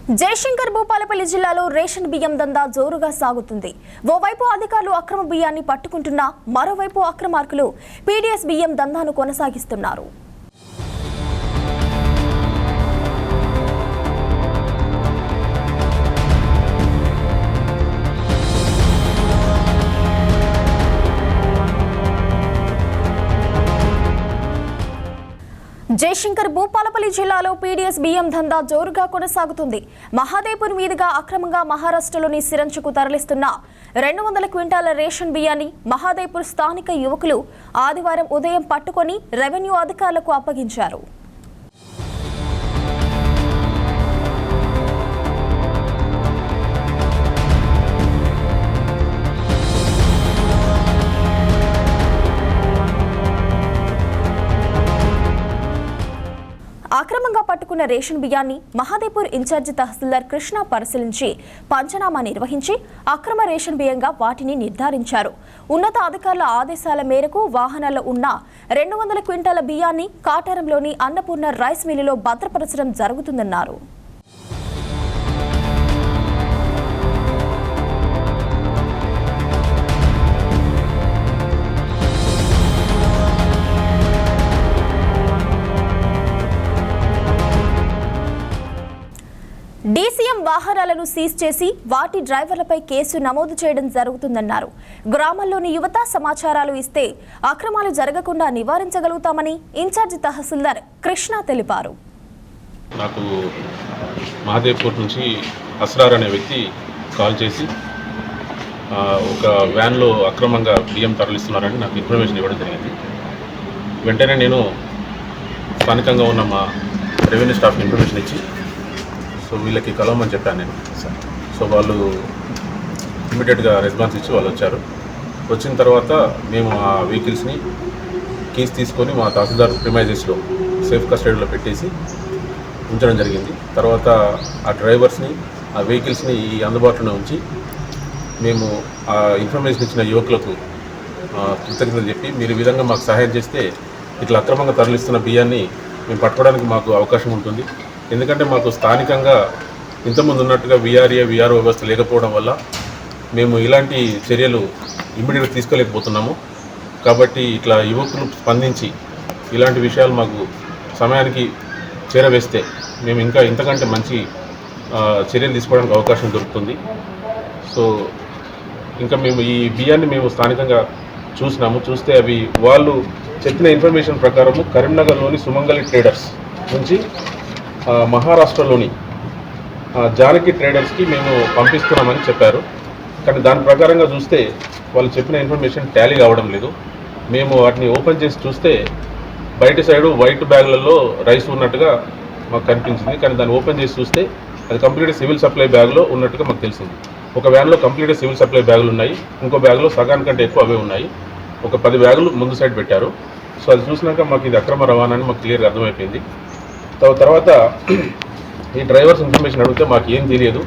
జయశంకర్ భూపాలపల్లి జిల్లాలో రేషన్ బియ్యం దందా జోరుగా సాగుతుంది. ఓవైపు అధికారులు అక్రమ బియ్యాన్ని పట్టుకుంటున్నా మరోవైపు అక్రమార్కులు పీడీఎస్ బియ్యం దందాను కొనసాగిస్తున్నారు. జయశంకర్ భూపాలపల్లి జిల్లాలో పీడీఎస్ బియ్యం దందా జోరుగా కొనసాగుతుంది. మహాదేవ్పూర్ మీదుగా అక్రమంగా మహారాష్ట్రలోని సిరంచుకు తరలిస్తున్న 200 క్వింటాల రేషన్ బియ్యాన్ని మహాదేవ్పూర్ స్థానిక యువకులు ఆదివారం ఉదయం పట్టుకొని రెవెన్యూ అధికారులకు అప్పగించారు. అక్రమంగా పట్టుకున్న రేషన్ బియ్యాన్ని మహాదేవ్పూర్ ఇన్ఛార్జి తహసీల్దార్ కృష్ణ పరిశీలించి పంచనామా నిర్వహించి అక్రమ రేషన్ బియ్యంగా వాటిని నిర్ధారించారు. ఉన్నత అధికారుల ఆదేశాల మేరకు వాహనాల్లో ఉన్న 200 క్వింటాల బియ్యాన్ని కాటారంలోని అన్నపూర్ణ రైస్ మిల్లులో భద్రపరచడం జరుగుతుందన్నారు. డీసీఎం వాహనాలను సీజ్ చేసి వాటి డ్రైవర్లపై కేసు నమోదు చేయడం జరుగుతుందన్నారు. గ్రామాల్లోని యువత సమాచారాలు ఇస్తే అక్రమాలు జరగకుండా నివారించగలుగుతామని ఇన్ఛార్జి తహసీల్దార్ కృష్ణ తెలిపారు. నాకు మహాదేవ్పూర్ నుంచి అస్రార్ అనే వ్యక్తి కాల్ చేసి ఒక వ్యాన్లో అక్రమంగా బియ్యం తరలిస్తున్నారని నాకు ఇన్ఫర్మేషన్ ఇవ్వడం జరిగింది. వెంటనే నేను స్థానికంగా ఉన్న మా రెవెన్యూ స్టాఫ్ ఇన్ఫర్మేషన్ ఇచ్చి సో వీళ్ళకి కలవమని చెప్పాను నేను. సో వాళ్ళు ఇమీడియట్గా రెస్పాన్స్ ఇచ్చి వాళ్ళు వచ్చారు. వచ్చిన తర్వాత మేము ఆ వెహికల్స్ని కీస్ తీసుకొని మా తహసీల్దార్ ప్రిమైజెస్లో సేఫ్ కస్టడీలో పెట్టేసి ఉంచడం జరిగింది. తర్వాత ఆ డ్రైవర్స్ని ఆ వెహికల్స్ని ఈ అందుబాటులో ఉంచి మేము ఆ ఇన్ఫర్మేషన్ ఇచ్చిన యువకులకు కృతజ్ఞతలు చెప్పి మీరు ఈ విధంగా మాకు సహాయం చేస్తే ఇట్లా అక్రమంగా తరలిస్తున్న బియ్యాన్ని మేము పట్టుకోవడానికి మాకు అవకాశం ఉంటుంది. ఎందుకంటే మాకు స్థానికంగా ఇంతకుముందు ఉన్నట్టుగా విఆర్ఓ వ్యవస్థ లేకపోవడం వల్ల మేము ఇలాంటి చర్యలు ఇమ్మీడియట్గా తీసుకోలేకపోతున్నాము. కాబట్టి ఇట్లా యువకులు స్పందించి ఇలాంటి విషయాలు మాకు సమయానికి చేరవేస్తే మేము ఇంకా ఇంతకంటే మంచి చర్యలు తీసుకోవడానికి అవకాశం దొరుకుతుంది. సో ఇంకా మేము ఈ బియ్యాన్ని మేము స్థానికంగా చూస్తే అవి వాళ్ళు చెప్పిన ఇన్ఫర్మేషన్ ప్రకారము కరీంనగర్లోని సుమంగళి ట్రేడర్స్ నుంచి మహారాష్ట్రలోని జానకి ట్రేడర్స్కి మేము పంపిస్తున్నామని చెప్పారు. కానీ దాని ప్రకారంగా చూస్తే వాళ్ళు చెప్పిన ఇన్ఫర్మేషన్ టాలీ కావడం లేదు. మేము వాటిని ఓపెన్ చేసి చూస్తే బయట సైడు వైట్ బ్యాగులలో రైస్ ఉన్నట్టుగా మాకు కనిపించింది. కానీ దాన్ని ఓపెన్ చేసి చూస్తే అది కంప్లీట్ సివిల్ సప్లై బ్యాగ్లో ఉన్నట్టుగా మాకు తెలిసింది. ఒక వ్యాన్లో కంప్లీట్ సివిల్ సప్లై బ్యాగులు ఉన్నాయి, ఇంకో బ్యాగ్లో సగానికంటే ఎక్కువ అవే ఉన్నాయి. ఒక 10 బ్యాగులు ముందు సైడ్ పెట్టారు. సో అది చూసినాక మాకు ఇది అక్రమ రవాణా అని మాకు క్లియర్గా అర్థమైపోయింది. తర్వాత ఈ డ్రైవర్స్ ఇన్ఫర్మేషన్ అడిగితే మాకు ఏం తెలియదు,